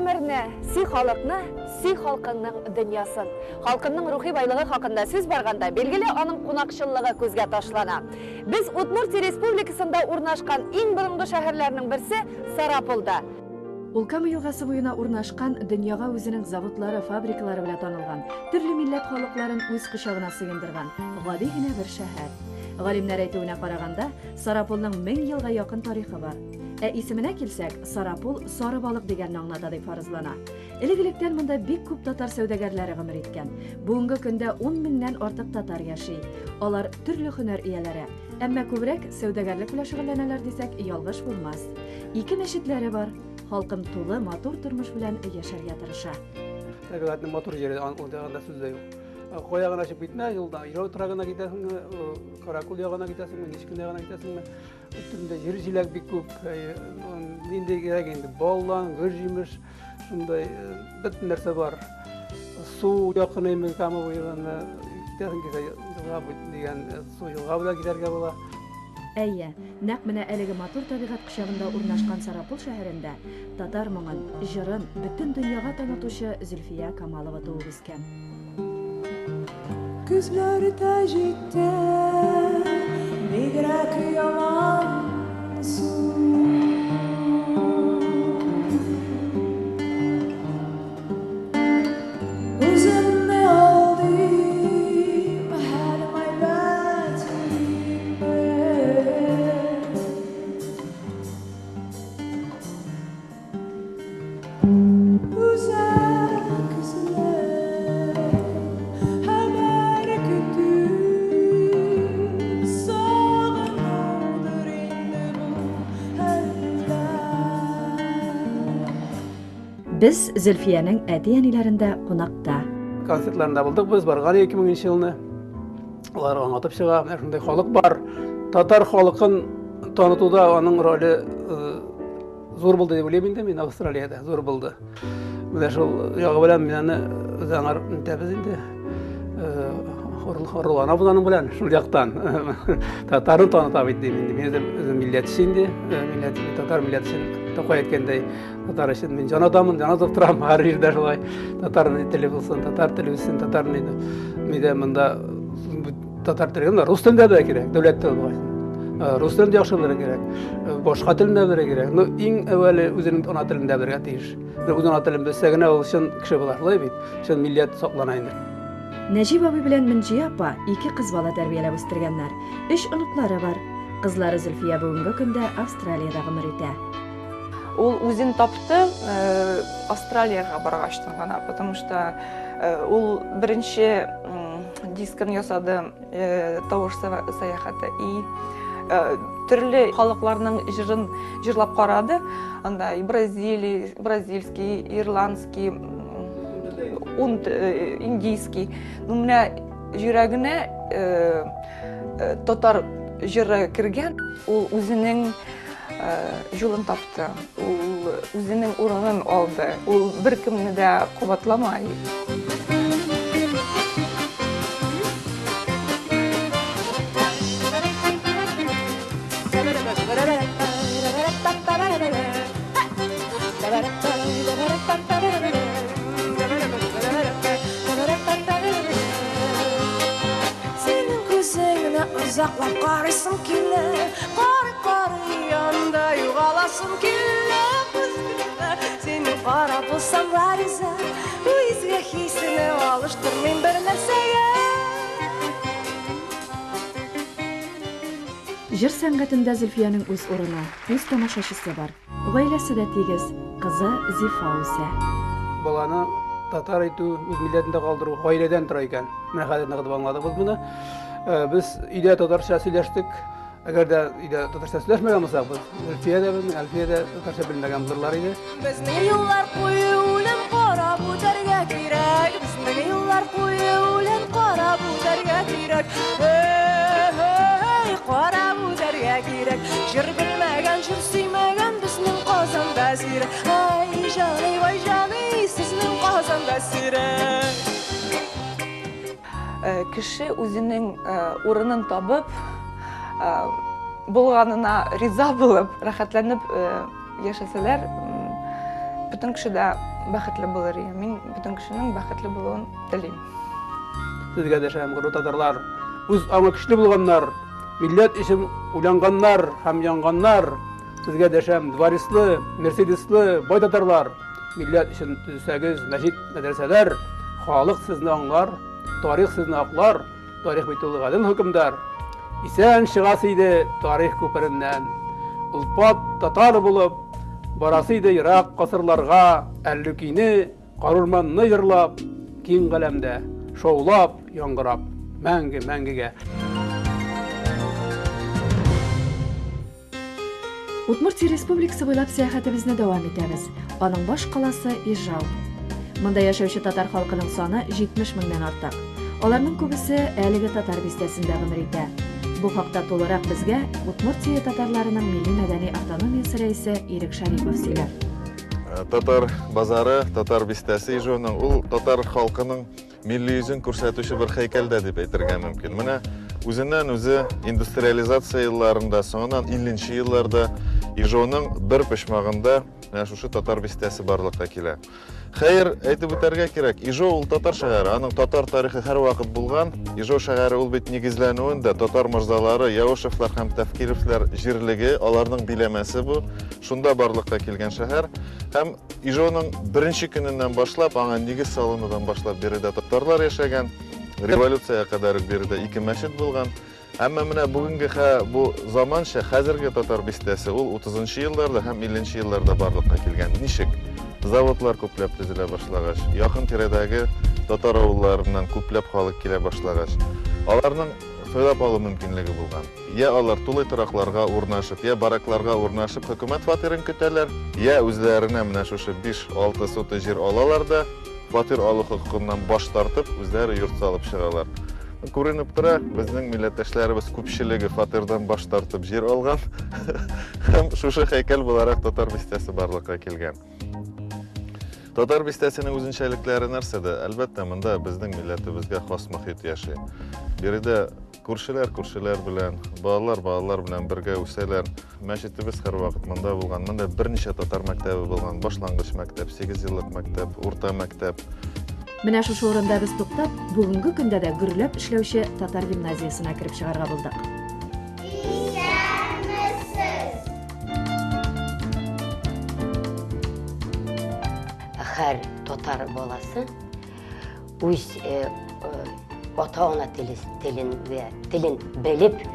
гомерне, сүй халыкны, сүй халкының дөньясын. Халкының рухи байлыгы хакында сүз барганда, белгілі аның кунакчыллыгы күзгә ташлана. Без Удмуртия Республикасында урнашкан иң борынгы шәһәрләрнең берсе Сарапулда. Ул Кама елгасы буена урнашкан, дөньяга үзенең заводлары, фабрикалары белән танылган, төрле милләт халыкларын үз кочагына сыендырган гади генә бер шәһәр. Галимнәр әйтүенә караганда, Сарапулның 1000 елга якын тарихы бар. Исеменә килсәк, Сарапул сары балык дигәнне аңлата дип фаразлана. Элек-электән монда бик күп татар сәүдәгәрләре гомер иткән. Бүгенге көндә 10 меңнән артык татар яши. Алар төрле һөнәр ияләре. Әмма күбрәк сәүдәгәрлек белән шөгыльләнәләр дисәк, ялгыш булмас. Ике мәчетләре бар. Халкым тулы, матур тормыш белән яшәргә тырыша. Тәбигатьнең матур җире анда сүз дә юк. Коягын ашып китмә, юлда Ирау торагына китәсеңме, Каракул ягына китәсеңме, Ничкина ягына китәсеңме, өстендә җир җиләк бик күп. Нинди кирәк инде, баллан, гөр җимеш, шундай бөтен нәрсә бар. Су якын инде Кама буена, китәсең китә, елга дигән су елга белән китәргә була. Әйе, нәкъ менә әлеге матур табигать кочагында урнашкан Сарапул шәһәрендә татар моңын, җырын бөтен дөньяга танытучы Зөлфия Камалова туып үскән. Күзләрдә җитте бигрәк яман су. Үземне алдым һәр мәйбәт Без Зөлфиянең әти-әниләрендә кунакта. Концертларында булдык без, барган 2000 елны. Алар аңлатып чыга, шундай халык бар. Татар халкын танытуда аның роле зур булды дип уйлыйм инде, мин Австралиядә зур булды. Менә шул ягы белән мин аны үзеңәр тәбез инде. Хорлана буның белән шул яктан татарын таныта бит дим инде. Мин үзем милләт инде, милләт татар милләт Токай әйткәндәй, татар өчен мин җан адамын, җан атып торам, һәр җирдә шулай. Татар теле булсын, татар теле булсын, татар иде. Мидә монда татар теле, рус телендә дә кирәк, дәүләт теле. Рус телендә яхшы белергә кирәк, башка телендә белергә кирәк. Ну, иң әвәле үзенең ана телендә белергә тиеш. Үзенең ана телен белсә генә ул өчен кеше була, шулай бит. Өчен милләт саклана инде. Нәҗип абый белән Минҗия апа 2 кыз бала тәрбияләп үстергәннәр. 3 оныклары бар. Кызлары Зөлфия бүгенге көндә Австралиядә гомер итә. Ул үзен тапты Австралиягә баргачтан гына, потому что ул беренче дискын ясады тавыш сәяхәте и төрле халыкларның җырын җырлап карады. Анда бразильский, ирландский, индийский. Ну менә йөрәгенә татар җыры кергән, ул үзенең жолын тапты, ул үзенең урынын алды, ул беркемне дә кабатламай. Синең күзеңне озаклап карыйсым килә, кары янда югаласым килә күзеңне. Синең кара булсам лариза, үзгә хисне алыштырмыйм бер нәрсәгә. Җыр сәнгатендә Зөлфиянең үз урыны, үз тамашачысы бар. Гаиләсе дә тигез, кызы Зифа үсә. Баланы татар итү, үз милләтендә калдыру гаиләдән тора икән. Менә хәзер нигъ аңладык без моны. Без өйдә татарча сөйләштек. Әгәр дә өйдә татарча сөйләшмәгән булсак, без Әлфиядә татарча белмәгән булырлар иде. Безнең юллар куе үлем карап үтәргә кирәк. Безнең юллар куе үлем карап үтәргә кирәк. Карап үтәргә кирәк. Җыр белмәгән, җыр сөймәгән безнең Казан бәзире. Ай җаный, вай җаный, сезнең Казан бәзире. Кеше үзенең урынын табып, булганына риза булып, рәхәтләнеп яшәсәләр, бөтен кеше дә бәхетле булыр. Мин бүтән кешенең бәхетле булуын телим. Сезгә дәшәм гөрү татарлар, үз аңы көчле булганнар, милләт өчен уйланганнар һәм янганнар. Сезгә дәшәм дворислы, мерседеслы бай татарлар, милләт өчен төзсәгез мәчет, мәдрәсәләр, халык сезне аңлар, тарих сезне аклар, тарих бит ул гадел хөкемдар. Исән чыгасы иде тарих күпереннән, улпат татар булып, барасы иде ерак касырларга, әллүкине, карурманны җырлап, киң галәмдә шаулап, яңгырап, мәңгегә. Удмуртия Республикасы буйлап сәяхәтебезне дәвам итәбез. Аның баш каласы Ижау. Монда яшәүче татар халкының саны 70 меңнән артык. Аларның күбесе әлеге татар бистәсендә гомер итә. Бу хакта тулырак безгә Удмуртия татарларының милли мәдәни автономиясе рәисе Ирек Шарипов сөйләп. Татар базары, татар бистәсе Ижауның ул татар халкының милли йөзен күрсәтүче бер һәйкәлдә дип әйтергә мөмкин. Менә үзеннән-үзе индустриализация елларында, соңыннан 50нче елларда Ижауның бер почмагында шушы татар бистәсе барлыкка килә. Хәер, әйтеп үтәргә кирәк, Ижау ул татар шәһәре, аның татар тарихы һәр вакыт булган. Ижау шәһәре ул бит нигезләнүендә татар морзалары, Яушевлар һәм Тәфкировлар җирлеге, аларның биләмәсе бу. Шунда барлыкка килгән шәһәр. Һәм Ижауның беренче көненнән башлап, аңа нигез салынудан башлап биредә татарлар яшәгән. Революцияга кадәр биредә 2 мәчет булган. Әмма менә бүгенге бу заманча хәзерге татар бистәсе ул 30нчы елларда һәм 50нче елларда барлыкка килгән. Ничек? Заводлар күпләп төзелә башлагач, якын тирәдәге татар авылларыннан күпләп халык килә башлагач, аларның сайлап алу мөмкинлеге булган. Я алар тулы торакларга урнашып, я баракларга урнашып хөкүмәт фатирын көтәләр, я үзләренә менә шушы 5-6 соты җир алалар да фатир алу хокукыннан баш тартып, үзләре йорт салып чыгалар. Күренеп тора, безнең милләттәшләребез күпчелеге фатирдан баш тартып җир алган. Һәм шушы һәйкәл буларак татар бистәсе барлыкка килгән. Татар бистәсенең үзенчәлекләре нәрсәдә? Әлбәттә, монда безнең милләтебезгә хас мөхит яши. Биредә күршеләр белән, балалар белән бергә үсәләр. Мәчетебез һәр вакыт монда булган. Монда берничә татар мәктәбе булган. Башлангыч мәктәп, 8 еллык мәктәп, урта мәктәп. Менә шушы урында без туктап, бүгенге көндә дә гөрләп эшләүче татар гимназиясына кирип чыгарга булдык. Һәр татар баласы үз ата-ана телен белеп,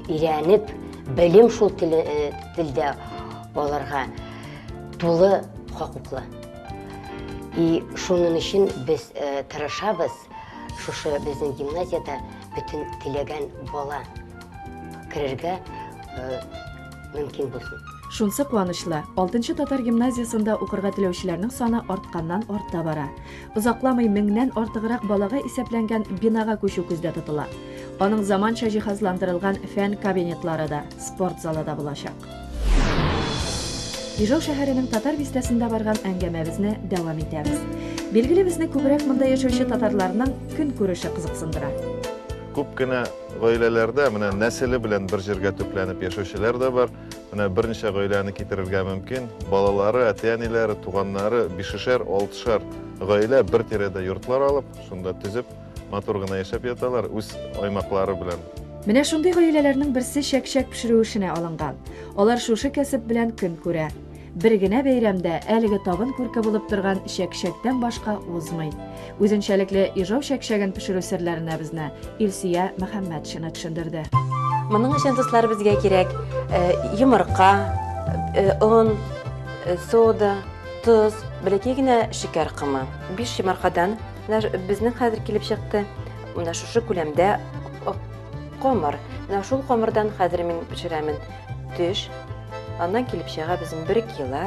өйрәнеп, белем шул телдә аларга тулы хокуклы. И шуның өчен без тырышабыз, шушы безнең гимназиядә бүтән теләгән бала керергә мөмкин булсын. Шунсы куанычлы, 6нчы татар гимназиясында укырга теләүчеләрнең саны артканнан арта бара. Узакламый 1000нән артыграк балага исәпләнгән бинага күчү күздә тотыла. Аның заманча җиһазландырылган фән кабинетлары да, спорт залы да булачак. Ижау шәһәренең татар бистәсендә барган әңгәмәбезне дәвам итәбез. Билгеле, безне күбрәк монда яшәүче татарларның көн күреше кызыксындыра. Күп кенә гаиләләрдә менә нәселе белән бер җиргә төпләнеп яшәүчеләр дә бар. Менә берничә гаиләне китерергә мөмкин. Балалары, әти-әниләре, туганнары 5-6 гаилә бер тирәдә йортлар алып, шунда төзеп, матур гына яшәп яталар үз аймаклары белән. Менә шундый гаиләләрнең берсе чәкчәк пешерү эшенә алынган. Алар шушы кәсеп белән көн күрә. Бер генә бәйрәмдә әлеге табын күрке булып торган чәкчәктән башка узмый. Үзенчәлекле Ижау чәкчәген пешерү серләренә безне Илсия Мөхәммәтшина төшендерде. Моның өчен дуслар безгә кирәк йомырка, он, сода, туз, бәләкәй генә шикәр кымы. 5 йомыркадан безнең хәзер килеп чыкты. Менә шушы күләмдә камыр. Менә шул камырдан хәзер мин пешерәмен төш. Аннан килеп чыга безнең 1 кило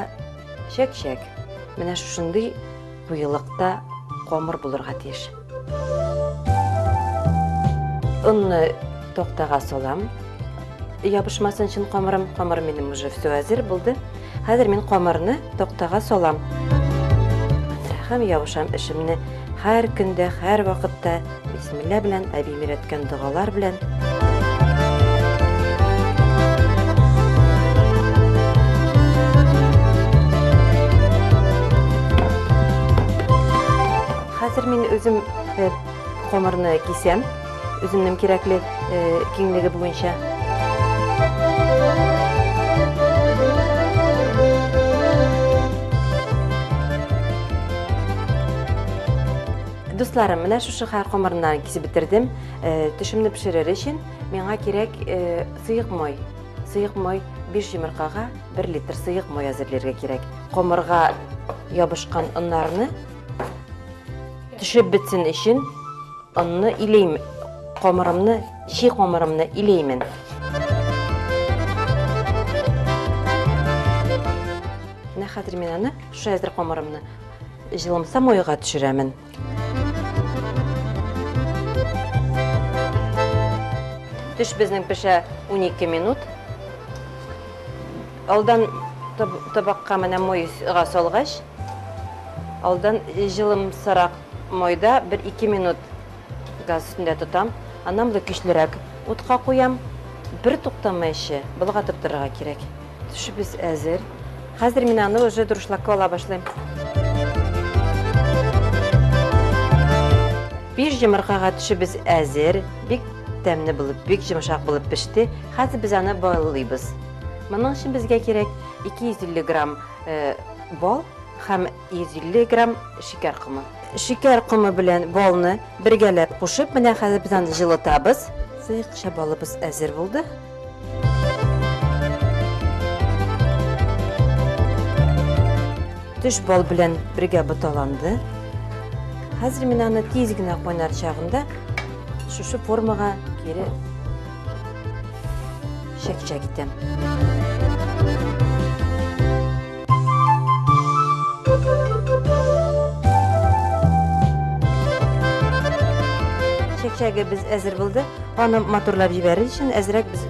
чәкчәк. Менә шушындый куелыкта камыр булырга тиеш. Онны токтага салам. Ябышмасын өчен камыр минем уже все әзер булды. Хәзер мин камырны токтага салам. Һәм ябышам эшемне һәр көндә, һәр вакытта бисмилла белән, әбим өйрәткән дугалар белән. Хәзер мин үзем комырны кисәм, үземнең кирәкле киңлеге буенча. Дусларым, менә шушы хәр комырыннан кисеп бетердем. Төшемне пешерер өчен миңа кирәк сыек май. Сыек май 5 йомыркага 1 литр сыек май әзерләргә кирәк. Комырга ябышкан оннарны төшеп бетсен өчен онны илейм. Комырымны, чи комырымны илеймен. Менә хәзер мин аны, шу әзер комырымны җылымса майга төшерәмен. Төш безнең пешә 12 минут. Алдан табакка менә майга салгач, алдан җылымсарак майда 1-2 минут газ өстендә тотам. Аннан да көчлерәк утка куям. Бер туктамайчы болгатып торырга кирәк. Төшебез әзер. Хәзер мин аны уже дурышлакка ала башлыйм. 5 йомыркага төшебез әзер. Бик тәмле булып, бик йомшак булып пеште. Хәзер без аны байлыйбыз. Моның өчен безгә кирәк 250 грамм бал һәм 150 грамм шикәр комы. Шикәр комы белән балны бергәләп кушып, менә хәзер без аны җылытабыз. Сыйкча балыбыз әзер булды. Төш бал белән бергә буталанды. Хәзер мин аны тиз генә кайнар чагында шушы формага кире чәкчәк итәм. Чәкчәге без әзер булды. Аны моторлап җибәрер өчен әзрәк без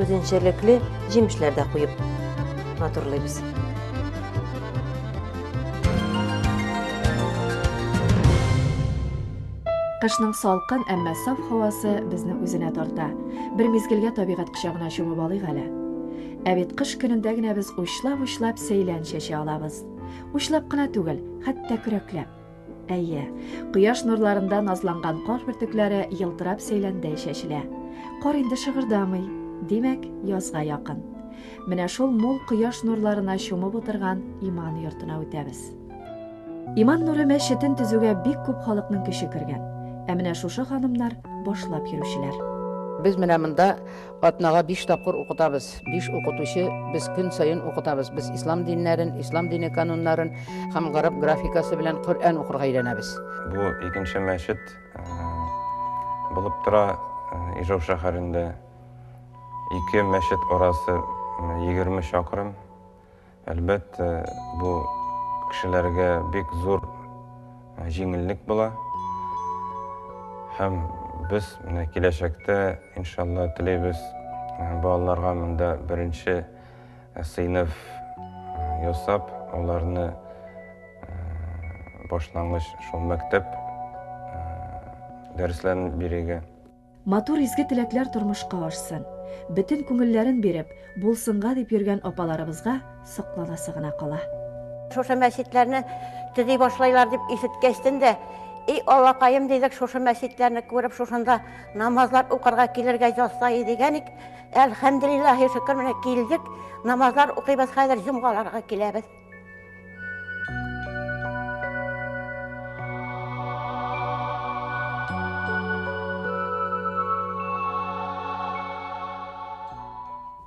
үзенчәлекле җимешләр дә куеп моторлыйбыз. Кышның салкын, әмма саф һавасы безне үзенә тарта. Бер мизгелгә табигать кочагына чумып алыйк әле. Ә бит кыш көнендә генә без учлап сәйлән чәчә алабыз. Учлап кына түгел, хәтта күрәкләп. Әйе, кояш нурларында назланган кар бөртекләре йылтырап сәйләндәй чәчелә. Кар инде шыгырдамый, димәк, язга якын. Менә шул мул кояш нурларына чумып утырган иман йортына үтәбез. Иман нуры мәчетен төзүгә бик күп халыкның көче кергән. Ә менә шушы ханымнар башлап йөрүчеләр. Biz менә монда атнага 5 тапкыр укытабыз. 5 укытучы без көн сайын укытабыз. Без ислам диннәрен, ислам дине кануннарын һәм гарәп графикасы белән Коръән укырга өйрәнәбез. Бу икенче мәчет булып тора Ижау шәһәрендә. 2 мәчет арасы 20 чакрым. Әлбәттә, бу кешеләргә бик зур җиңеллек була. Һәм biz киләчәктә иншалла теләйбез балаларга монда беренче сыйныф ясап, аларны башлангыч шул мәктәп дәресләрен бирергә. Матур изге теләкләр тормышка ашсын. Бөтен күңелләрен биреп, булсынга дип йөргән апаларыбызга сакланасы гына кала. Шушы мәчетләрне төзи башлайлар дип ишеткәчтен дә, Аллакаем дидек, шушы мәчетләрне күреп, шушында намазлар укырга килергә язсай дигәник, әлхәмдүлиллаһи шөкер, менә килдек, намазлар укыйбыз, хәзер җомгаларга киләбез.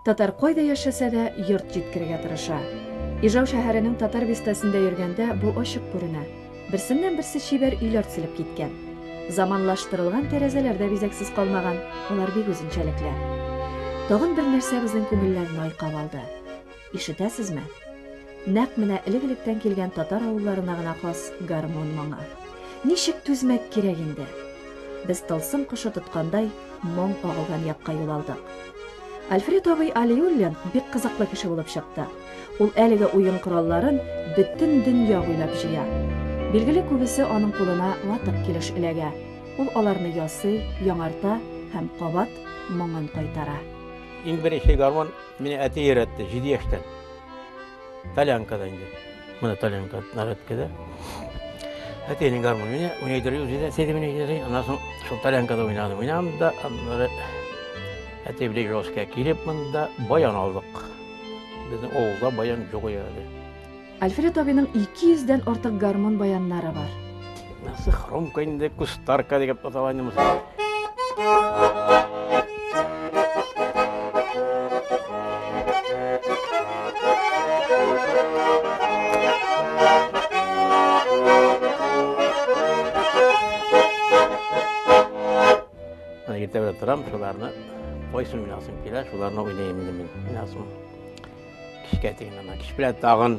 Татар кайда яшәсә дә йорт җиткерергә тырыша. Ижау шәһәренең татар бистәсендә йөргәндә бу ачык күренә. Берсеннән-берсе чибәр өйләр төзелеп киткән. Заманлаштырылган тәрәзәләр дә бизәксез калмаган, алар бик үзенчәлекле. Тагын бер нәрсә безнең күңелләрне айкап алды. Ишетәсезме? Нәкъ менә элек-электән килгән татар авылларына гына хас гармон моңы. Ничек түзмәк кирәк инде? Без тылсым кошы тоткандай моң агылган якка юл алдык. Альфред абый Алиуллин бик кызыклы кеше булып чыкты. Ул әлеге уен коралларын бөтен дөнья буйлап җыя. Билгеле күбесе аның кулына ватык килеш эләгә. Ул аларны ясый, яңарта һәм кабат моңын кайтара. Иң беренче гармон мине әти өйрәтте 7 яшьтән. Талянкада инде. Менә талянка нараткада. Әтенің гармон мені ойнайдыры өзі седе мен ойнайдыры. Анасын Шылтарянкада ойнадым. Ойнадым да, әте біле жосқа келіп мұнда баян алдық. Біздің оғылда баян жоқ еді. Альфред абиның 200-ден артық гармон баяннары бар. Насы хромкайында кустарка деген аталайнымыз. Ерте бір тұрам, шоларына қойсын ойнасым келе, шоларына ойнайымын мен ойнасым. Кішкәтігін ана, кішпілет тағын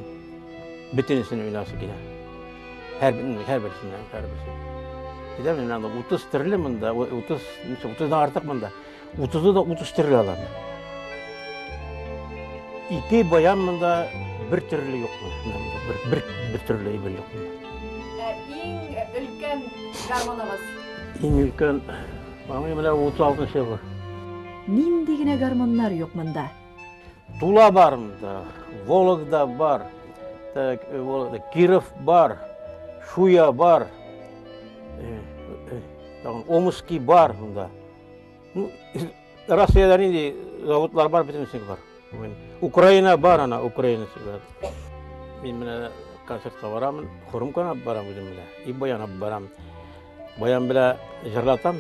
бүтінісін ойнасы келе. Her birisinden. Bir de ben 30 türlü mında, 30'dan artık mında. 30'u da 30 türlü alan. İki bayan mında bir türlü yok mu? Bir türlü bir yok mu? Ең үлкен гармонымыз. En ülken, bana bile 36 şey var. Нинди генә гармоннар юк монда. Tula var mında, Vologda var, Kirov var. Şuya var, Omski var bunda. Rusya'da indi zavutlar var, bütün şey var. Ukrayna var ana, Ukrayna'sı var. Benim konserte varam, Xorumkana varam bizim bile. İyi bayana varam. Bayan bile jarlatam.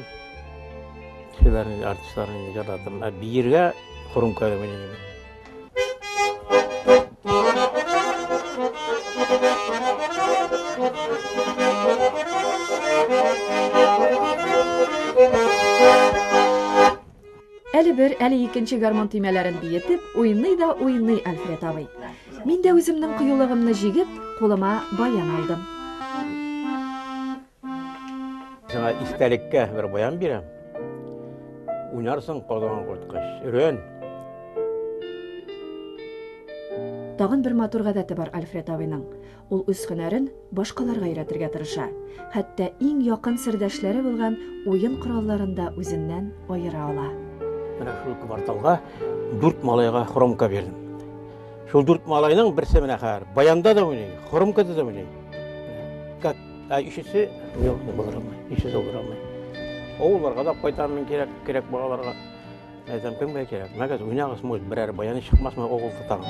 Şeylerin, artistlerin jarlatam. Bir yerge Xorumkana benim. Әлі бір, әлі екінші гармон түймелерін бейетіп, ойынный да ойынный Альфред абай. Мен де өзімнің қиюлығымны жегіп, қолыма баян алдым. Sana istelikке bir bayan birem. Oynarsın qodan qurtqış. Үрен. Тағын бір матур ғадәті бар Альфред абайның. Ул үз һөнәрен башкаларга өйрәтергә тырыша. Хәтта иң якын сердәшләре булган уен коралларында үзеннән аера ала. Менә шул кварталга 4 малайга хромка бердим. Шул 4 малайның берсе менә хәр баянда да уйный, хромкада да уйный. Как ишесе юк булырмы? Ишесе булырмы? Оуларга да кайтармын керек балаларга. Әйтәм кемгә кирәк? Мәгәз уйнагыз мул берәр баяны чыкмасмы огыл тотагын.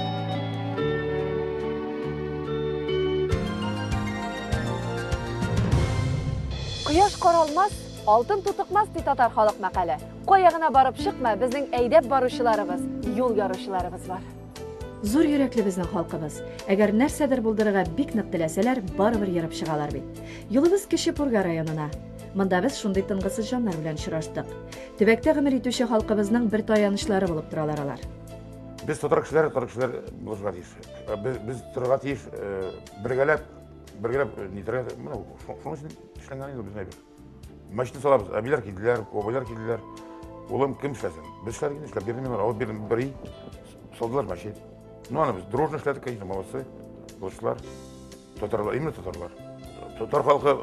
Кояш каралмас, алтын тутыкмас ди татар халык мәкале. Каягына барып чыкма, безнең әйдәп баручыларыбыз, юл яручыларыбыз бар. Зур йөрәкле безнең халкыбыз. Әгәр нәрсәдер булдырырга бик нык теләсәләр, барыбер йөреп чыгалар бит. Юлыбыз Кече Пурга районына. Монда без шундый тынгысыз җаннар белән очраштык. Төбәктә гомер итүче халкыбызның бер таянышлары булып торалар алар. Без татар кешеләре булырга тиеш. Без торырга тиеш, бергәләп нитәргә, менә шуның өчен эшләнгән инде безнең бер. Мәчетне салабыз, әбиләр килделәр, абайлар килделәр. Улым кем эшләсен? Без эшләргә эшләп бирдем мен, алып бирдем бер ай. Салдылар мәчет. Ну аны без дружно эшләдек, конечно, молодцы. Булышлар. Татарлар, именно татарлар. Татар халкы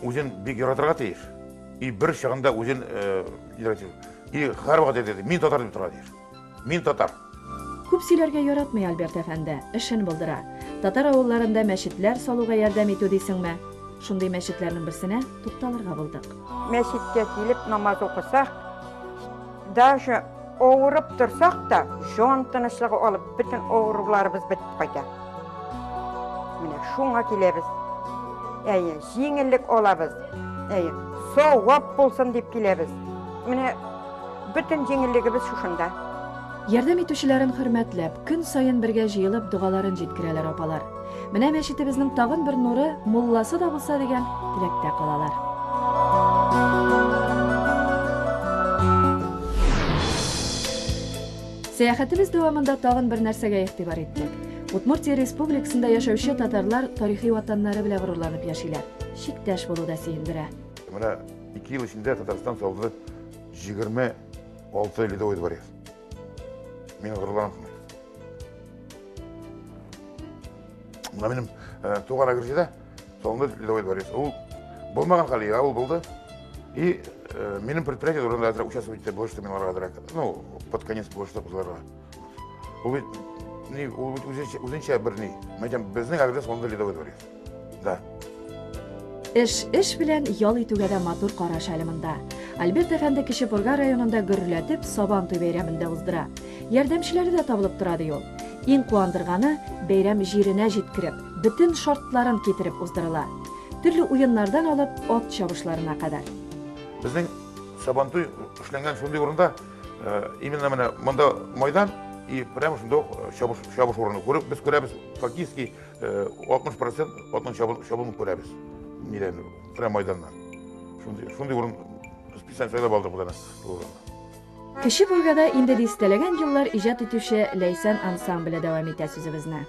үзен бик яратырга тиеш. И бер чагында үзен яратыр. И һәрвакыт әйтә, мин татар дип тора тиеш. Мин татар. Күп сөйләргә яратмый Альберт әфәнде, эшен булдыра. Татар авылларында мәчетләр салуга ярдәм итү дисеңме? Шундый мәчетләрнең берсенә тукталырга булдык. Мәчеткә килеп намаз укысак, даже авырып торсак та, җан тынычлыгы алып, бөтен авыруларыбыз бетеп кайта. Менә шуңа киләбез. Әйе, җиңеллек алабыз. Әйе, савап булсын дип киләбез. Менә бөтен җиңеллегебез шушында. Ярдәм итүчеләрен хөрмәтләп, көн сайын бергә җыелып дугаларын җиткерәләр апалар. Менә мәчетебезнең тагын бер нуры, мулласы да булса дигән теләктә калалар. Сәяхәтебез дәвамында тагын бер нәрсәгә игътибар иттек. Удмуртия Республикасында яшәүче татарлар тарихи ватаннары белән горурланып яшиләр. Шиктәш булу да сөендерә. Менә 2 ел эчендә Татарстан салды 26 ледовый дворец. Мен горурланам. Менә минем туган агрежидә салды ледовый дворец. Ул булмаган хәле, ул булды. И минем предприятие урында участвовать итә больше мен аларга. Ну, под конец больше буларга. Ул үзенчә бер ни. Мәҗәм безнең агрежидә салды ледовый дворец. Да. Эш белән ял итүгә дә матур караш әле монда. Альберт әфәнде Кече Пурга районында гөрләтеп Сабан туй бәйрәмендә уздыра. Ярдәмчеләре дә табылып тора ди ул. Иң куандырганы бәйрәм җиренә җиткереп, бөтен шартларын китереп уздырыла. Төрле уеннардан алып ат чабышларына кадәр. Безнең Сабантуй эшләнгән шундый урында, именно менә монда майдан и прямо шунда чабыш урыны күреп, без күрәбез фактически 60% атның чабылын күрәбез. Нидән, прямо майданнан. Шундый урын специаль сайлап алдык будан. Кече Пургада инде дистәләгән еллар иҗат итүче Ләйсән ансамбле дәвам итә сүзебезне.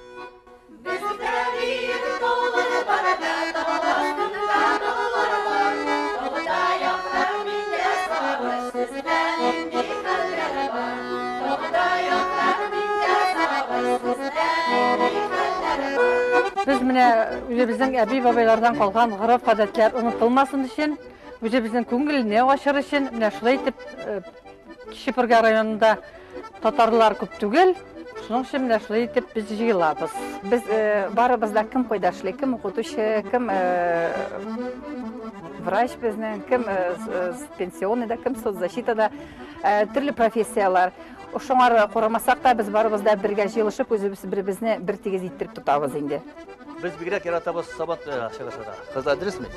Biz bizning әби бабайлардан калган гырыф-гадәтләр онытылмасын өчен, безнең күңелне ачыр өчен менә шулай итеп Кече Пурга районында татарлар күп түгел, шуның өчен менә шулай итеп без җыелабыз. Без барыбыз да кем кайда эшли, кем укытучы, кем врач безнең, кем пенсионныйда, кем соцзащитада, төрле профессиялар. Ошоңар карамасак та без барыбыз да бергә җыелышып үзебез бер-беребезне бер тигез иттереп тотабыз инде. Biz бигрәк яратабыз Сабан чыгышында. Кызлар дөресме?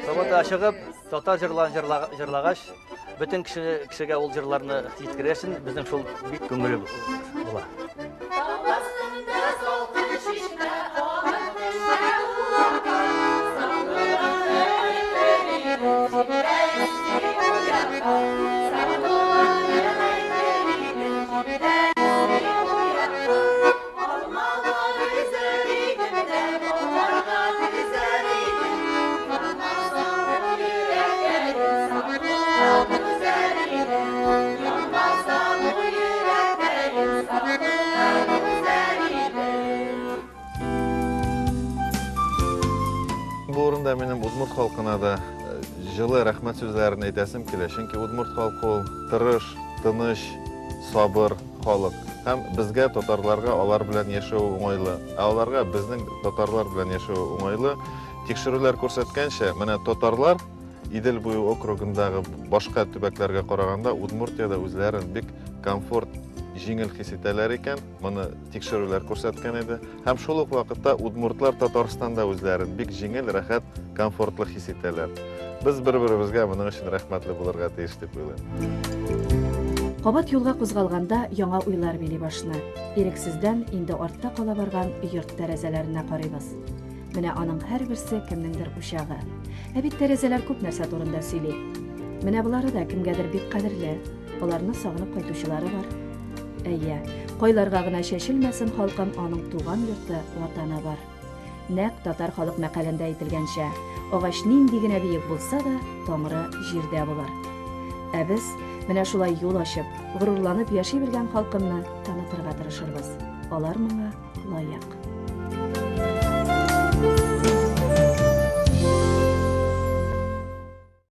Сабанда чыгып, татар җырларын җырлагач, бөтен кешегә ул җырларны җиткерәсен, безнең шул бик күңелле була. Бу урында минем Удмурт халкына да җылы рәхмәт сүзләрен әйтәсем килә, чөнки Удмурт халкы ул тырыш, тыныч, сабыр халык. Һәм безгә татарларга алар белән яшәү уңайлы, аларга безнең татарлар белән яшәү уңайлы. Тикшерүләр күрсәткәнчә, менә татарлар Идел буе округындагы башка төбәкләргә караганда Удмуртиядә үзләрен бик комфорт, җиңел хис итәләр икән. Моны тикшерүләр күрсәткән иде. Һәм шул ук вакытта Удмуртлар Татарстанда үзләрен бик җиңел, рәхәт, комфортлы хис итәләр. Без бер-беребезгә моның өчен рәхмәтле булырга тиеш дип уйлыйм. Кабат юлга кузгалганда яңа уйлар били башына. Ирексездән инде артта кала барган йорт тәрәзәләренә карыйбыз. Менә аның һәрберсе кемнеңдер учагы. Ә бит тәрәзәләр күп нәрсә турында сөйли. Менә булары да кемгәдер бик кадерле. Аларны сагынып кайтучылары бар. Әйе, кайларга гына чәчелмәсен халкым, аның туган йорты, ватаны бар. Нәкъ татар халык мәкалендә әйтелгәнчә, агач нинди генә биек булса да, тамыры җирдә булыр. Ә без менә шулай юл ачып, горурланып яши белгән халкымны танытырга тырышырбыз. Алар моңа лаек.